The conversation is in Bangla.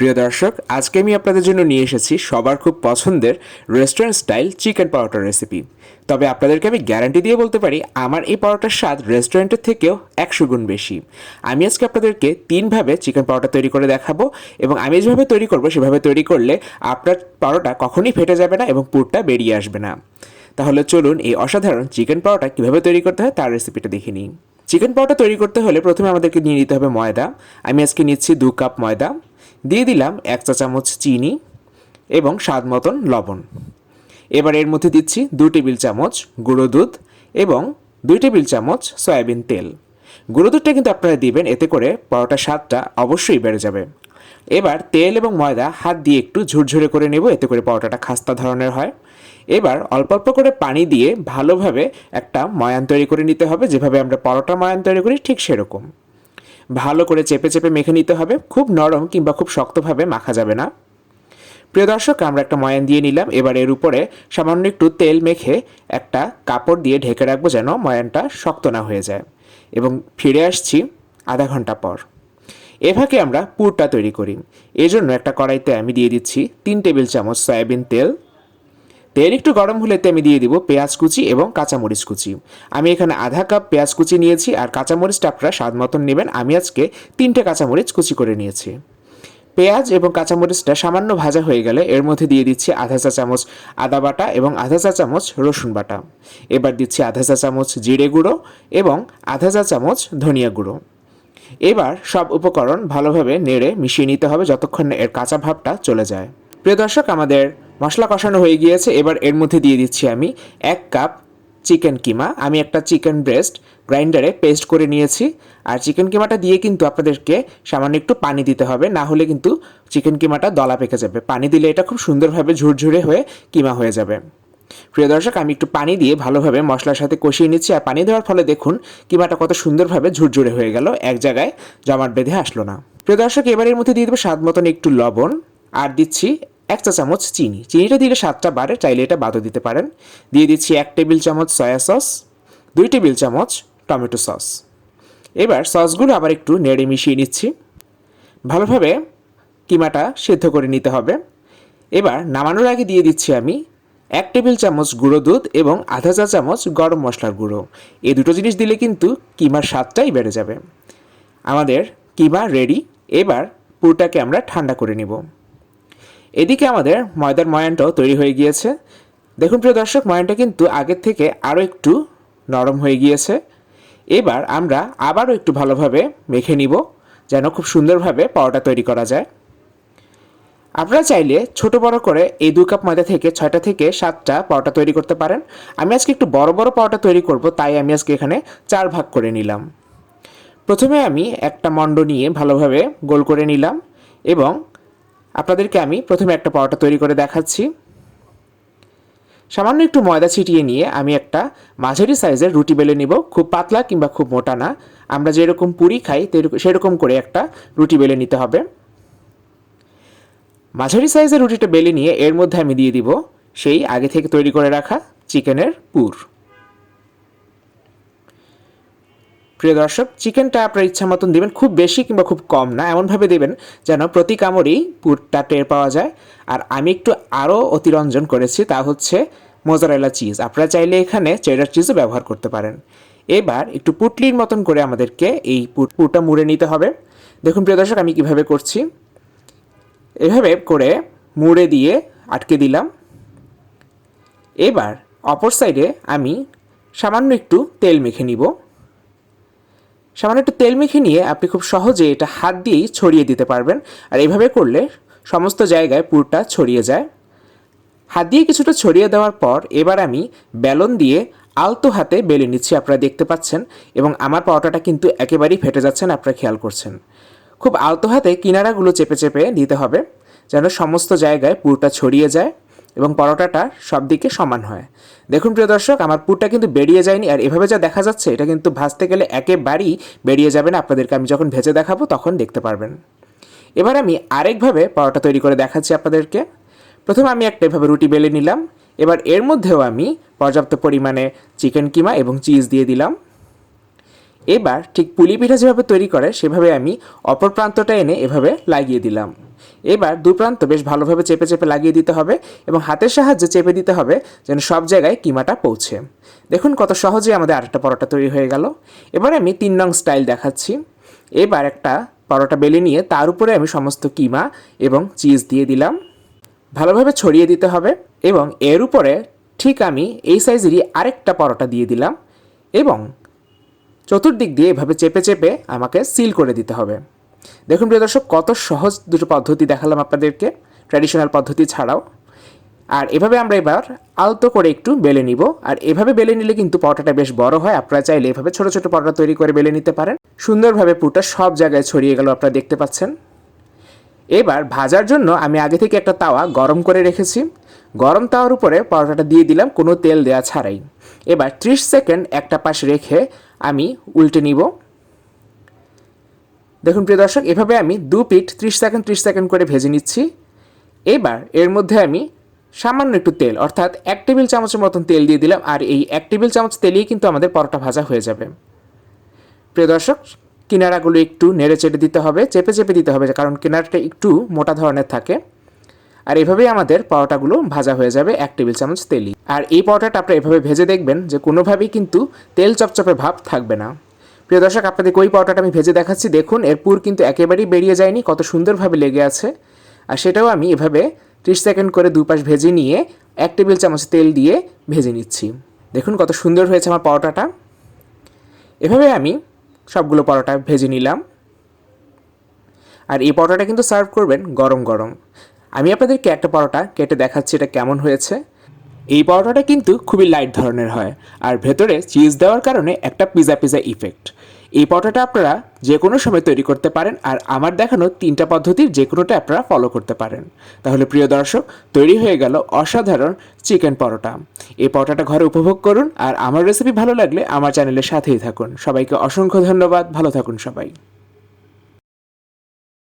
প্রিয় দর্শক, আজকে আমি আপনাদের জন্য নিয়ে এসেছি সবার খুব পছন্দের রেস্টুরেন্ট স্টাইল চিকেন পরোটার রেসিপি। তবে আপনাদেরকে আমি গ্যারান্টি দিয়ে বলতে পারি, আমার এই পরোটার স্বাদ রেস্টুরেন্টের থেকেও 100 গুণ বেশি। আমি আজকে আপনাদেরকে 3ভাবে চিকেন পরোটা তৈরি করে দেখাবো, এবং আমি যেভাবে তৈরি করবো সেভাবে তৈরি করলে আপনার পরোটা কখনই ফেটে যাবে না এবং পুরটা বেরিয়ে আসবে না। তাহলে চলুন এই অসাধারণ চিকেন পরোটা কীভাবে তৈরি করতে হয় তার রেসিপিটা দেখে নিই। চিকেন পরোটা তৈরি করতে হলে প্রথমে আমাদেরকে নিয়ে নিতে হবে ময়দা। আমি আজকে নিচ্ছি 2 কাপ ময়দা। দিয়ে দিলাম 1 চা চামচ চিনি এবং স্বাদ মতন লবণ। এবার এর মধ্যে দিচ্ছি 2 টেবিল চামচ গুঁড়ো দুধ এবং 2 টেবিল চামচ সয়াবিন তেল। গুঁড়ো দুধটা কিন্তু আপনারা দিবেন, এতে করে পরোটার স্বাদটা অবশ্যই বেড়ে যাবে। এবার তেল এবং ময়দা হাত দিয়ে একটু ঝুরঝুরে করে নেব, এতে করে পরোটাটা খাস্তা ধরনের হয়। এবার অল্প অল্প করে পানি দিয়ে ভালোভাবে একটা ময়ান তৈরি করে নিতে হবে, যেভাবে আমরা পরোটা ময়ান তৈরি করি ঠিক সেরকম। ভালো করে চেপে চেপে মেখে নিতে হবে, খুব নরম কিংবা খুব শক্তভাবে মাখা যাবে না। প্রিয় দর্শক, আমরা একটা ময়ান দিয়ে নিলাম। এবার এর উপরে সামান্য একটু তেল মেখে একটা কাপড় দিয়ে ঢেকে রাখবো, যেন ময়ানটা শক্ত না হয়ে যায়। এবং ফিরে আসছি আধা ঘন্টা পর। এভাবে আমরা পুরটা তৈরি করি। এজন্য একটা কড়াইতে আমি দিয়ে দিচ্ছি 3 টেবিল চামচ সয়াবিন তেল। তেল একটু গরম হলেতে আমি দিয়ে দিব পেঁয়াজ কুচি এবং কাঁচামরিচ কুচি। আমি এখানে আধা কাপ পেঁয়াজ কুচি নিয়েছি, আর কাঁচামরিচটা আপনারা স্বাদ মতন নেবেন। আমি আজকে 3টে কাঁচামরিচ কুচি করে নিয়েছি। পেঁয়াজ এবং কাঁচামরিচটা সামান্য ভাজা হয়ে গেলে এর মধ্যে দিয়ে দিচ্ছি আধা চা চামচ আদা বাটা এবং আধা চা চামচ রসুন বাটা। এবার দিচ্ছি আধা চা চামচ জিরে গুঁড়ো এবং আধা চা চামচ ধনিয়া গুঁড়ো। এবার সব উপকরণ ভালোভাবে নেড়ে মিশিয়ে নিতে হবে, যতক্ষণ না এর কাঁচা ভাবটা চলে যায়। প্রিয় দর্শক, আমাদের মশলা কষানো হয়ে গিয়েছে। এবার এর মধ্যে দিয়ে দিচ্ছি আমি 1 কাপ চিকেন কিমা। আমি একটা চিকেন ব্রেস্ট গ্রাইন্ডারে পেস্ট করে নিয়েছি। আর চিকেন কিমাটা দিয়ে কিন্তু আপনাদেরকে সামান্য একটু পানি দিতে হবে, না হলে কিন্তু চিকেন কিমাটা দলা পেকে যাবে। পানি দিলে এটা খুব সুন্দরভাবে ঝুরঝুরে হয়ে কিমা হয়ে যাবে। প্রিয় দর্শক, আমি একটু পানি দিয়ে ভালোভাবে মশলার সাথে কষিয়ে নিচ্ছি। আর পানি দেওয়ার ফলে দেখুন কিমাটা কত সুন্দরভাবে ঝুরঝুরে হয়ে গেল, এক জায়গায় জমাট বেঁধে আসলো না। প্রিয় দর্শক, এবার এর মধ্যে দিয়ে দেবো স্বাদ মতন একটু লবণ, আর দিচ্ছি 1 চা চামচ চিনি। চিনিটা দিলে স্বাদটা বাড়ে, চাইলে এটা বাদও দিতে পারেন। দিয়ে দিচ্ছি 1 টেবিল চামচ সয়া সস, 2 টেবিল চামচ টমেটো সস। এবার সসগুলো আবার একটু নেড়ে মিশিয়ে নিচ্ছি। ভালোভাবে কিমাটা সেদ্ধ করে নিতে হবে। এবার নামানোর আগে দিয়ে দিচ্ছি আমি 1 টেবিল চামচ গুঁড়ো দুধ এবং আধা চা চামচ গরম মশলার গুঁড়ো। এই দুটো জিনিস দিলে কিন্তু কিমার স্বাদটাই বেড়ে যাবে। আমাদের কিমা রেডি। এবার পুরটাকে আমরা ঠান্ডা করে নিব। এদিকে আমাদের ময়দার ময়ানটাও তৈরি হয়ে গিয়েছে। দেখুন প্রিয় দর্শক, ময়ানটা কিন্তু আগের থেকে আরও একটু নরম হয়ে গিয়েছে। এবার আমরা আবারও একটু ভালোভাবে মেখে নিব, যেন খুব সুন্দরভাবে পরোটা তৈরি করা যায়। আপনারা চাইলে ছোট বড় করে এই 2 কাপ ময়দা থেকে 6টা থেকে 7টা পরোটা তৈরি করতে পারেন। আমি আজকে একটু বড় বড় পরোটা তৈরি করব, তাই আমি আজকে এখানে 4 ভাগ করে নিলাম। প্রথমে আমি একটা মণ্ড নিয়ে ভালোভাবে গোল করে নিলাম, এবং আপনাদেরকে আমি প্রথমে একটা পরোটা তৈরি করে দেখাচ্ছি। সামান্য একটু ময়দা ছিটিয়ে নিয়ে আমি একটা মাঝারি সাইজের রুটি বেলে নিব। খুব পাতলা কিংবা খুব মোটা না, আমরা যেরকম পুরি খাই সেরকম করে একটা রুটি বেলে নিতে হবে। মাঝারি সাইজের রুটিটা বেলে নিয়ে এর মধ্যে আমি দিয়ে দিব সেই আগে থেকে তৈরি করে রাখা চিকেনের পুর। প্রিয় দর্শক, চিকেনটা আপনার ইচ্ছা মতন দেবেন, খুব বেশি কিংবা খুব কম না, এমনভাবে দেবেন যেন প্রতি কামড়েই পুরটা টের পাওয়া যায়। আর আমি একটু আরও অতিরঞ্জন করেছি, তা হচ্ছে মোজারেলা চিজ। আপনারা চাইলে এখানে চেডার চিজও ব্যবহার করতে পারেন। এবার একটু পুটলির মতন করে আমাদেরকে এই পুরটা মুড়ে নিতে হবে। দেখুন প্রিয় দর্শক, আমি কিভাবে করছি। এভাবে করে মুড়ে দিয়ে আটকে দিলাম। এবার অপর সাইডে আমি সামান্য একটু তেল মেখে নিব। সামান্য একটু তেল মেখে নিয়ে আপনি খুব সহজে এটা হাত দিয়েই ছড়িয়ে দিতে পারবেন। আর এইভাবে করলে সমস্ত জায়গায় পুরটা ছড়িয়ে যায়। হাত দিয়ে কিছুটা ছড়িয়ে দেওয়ার পর এবার আমি বেলন দিয়ে আলতো হাতে বেলে নিচ্ছি, আপনারা দেখতে পাচ্ছেন। এবং আমার পরোটাটা কিন্তু একেবারেই ফেটে যাচ্ছে না, আপনারা খেয়াল করছেন। খুব আলতো হাতে কিনারাগুলো চেপে চেপে দিতে হবে, যেন সমস্ত জায়গায় পুরটা ছড়িয়ে যায় এবং পরোটাটা সব দিকে সমান হয়। দেখুন প্রিয় দর্শক, আমার পুরটা কিন্তু বেরিয়ে যায়নি। আর এভাবে যা দেখা যাচ্ছে, এটা কিন্তু ভাজতে গেলে একেবারেই বেরিয়ে যাবে না। আপনাদেরকে আমি যখন ভেজে দেখাবো তখন দেখতে পারবেন। এবার আমি আরেকভাবে পরোটা তৈরি করে দেখাচ্ছি আপনাদেরকে। প্রথমে আমি একটা এভাবে রুটি বেলে নিলাম। এবার এর মধ্যেও আমি পর্যাপ্ত পরিমাণে চিকেন কিমা এবং চিজ দিয়ে দিলাম। এবার ঠিক পুলি পিঠা যেভাবে তৈরি করে সেভাবে আমি অপর প্রান্তটা এনে এভাবে লাগিয়ে দিলাম। এবার দু প্রান্ত বেশ ভালোভাবে চেপে চেপে লাগিয়ে দিতে হবে এবং হাতের সাহায্যে চেপে দিতে হবে যেন সব জায়গায় কিমাটা পৌঁছে। দেখুন কত সহজে আমাদের আরেকটা পরোটা তৈরি হয়ে গেল। এবার আমি 3 নং স্টাইল দেখাচ্ছি। এবার একটা পরোটা বেলে নিয়ে তার উপরে আমি সমস্ত কিমা এবং চিজ দিয়ে দিলাম, ভালোভাবে ছড়িয়ে দিতে হবে এবং এর উপরে ঠিক আমি এই সাইজেরই আরেকটা পরোটা দিয়ে দিলাম এবং চতুর্দিক দিয়ে এভাবে চেপে চেপে আমাকে সিল করে দিতে হবে। দেখুন প্রিয় দর্শক, কত সহজ দুটো পদ্ধতি দেখালাম আপনাদেরকে, ট্র্যাডিশনাল পদ্ধতি ছাড়াও। আর এভাবে আমরা এবার আলতো করে একটু বেলে নিব। আর এভাবে বেলে নিলে কিন্তু পরোটাটা বেশ বড় হয়। আপনারা চাইলে এভাবে ছোট ছোট পরোটা তৈরি করে বেলে নিতে পারেন। সুন্দরভাবে পুরটা সব জায়গায় ছড়িয়ে গেল, আপনারা দেখতে পাচ্ছেন। এবার ভাজার জন্য আমি আগে থেকে একটা তাওয়া গরম করে রেখেছি। গরম তাওয়ার উপরে পরোটাটা দিয়ে দিলাম কোনো তেল দেওয়া ছাড়াই। এবার 30 সেকেন্ড একটা পাশ রেখে আমি উল্টে নিব। দেখুন প্রিয় দর্শক, এভাবে আমি দু পিঠ 30 সেকেন্ড করে ভেজে নিচ্ছি। এবার এর মধ্যে আমি সামান্য একটু তেল অর্থাৎ 1 টেবিল চামচের মতন তেল দিয়ে দিলাম। আর এই 1 টেবিল চামচ তেলেই কিন্তু আমাদের পরোটা ভাজা হয়ে যাবে। প্রিয় দর্শক, কিনারাগুলো একটু নেড়ে চেড়ে দিতে হবে, চেপে চেপে দিতে হবে, কারণ কিনারাটা একটু মোটা ধরনের থাকে। আর এভাবেই আমাদের পরোটাগুলো ভাজা হয়ে যাবে 1 টেবিল চামচ তেলই। আর এই পরোটাটা আপনারা এভাবে ভেজে দেখবেন যে কোনোভাবেই কিন্তু তেল চপচপে ভাব থাকবে না। প্রিয় দর্শক, আপনাদের ওই পরোটাটা আমি ভেজে দেখাচ্ছি। দেখুন এর পুর কিন্তু একেবারেই বেরিয়ে যায়নি, কত সুন্দরভাবে লেগে আছে। আর সেটাও আমি এভাবে 30 সেকেন্ড করে দুপাশ ভেজে নিয়ে 1 টেবিল চামচ তেল দিয়ে ভেজে নিচ্ছি। দেখুন কত সুন্দর হয়েছে আমার পরোটাটা। এভাবে আমি সবগুলো পরোটা ভেজে নিলাম। আর এই পরোটাটা কিন্তু সার্ভ করবেন গরম গরম। আমি আপনাদেরকে একটা পরোটা কেটে দেখাচ্ছি এটা কেমন হয়েছে। এই পরোটাটা কিন্তু খুবই লাইট ধরনের হয় আর ভেতরে চিজ দেওয়ার কারণে একটা পিজা পিজা ইফেক্ট। এই পরোটাটা আপনারা যে কোনো সময় তৈরি করতে পারেন আর আমার দেখানো 3টা পদ্ধতির যে কোনোটা আপনারা ফলো করতে পারেন। তাহলে প্রিয় দর্শক, তৈরি হয়ে গেল অসাধারণ চিকেন পরোটা। এই পরোটাটা ঘরে উপভোগ করুন আর আমার রেসিপি ভালো লাগলে আমার চ্যানেলের সাথেই থাকুন। সবাইকে অসংখ্য ধন্যবাদ, ভালো থাকুন সবাই।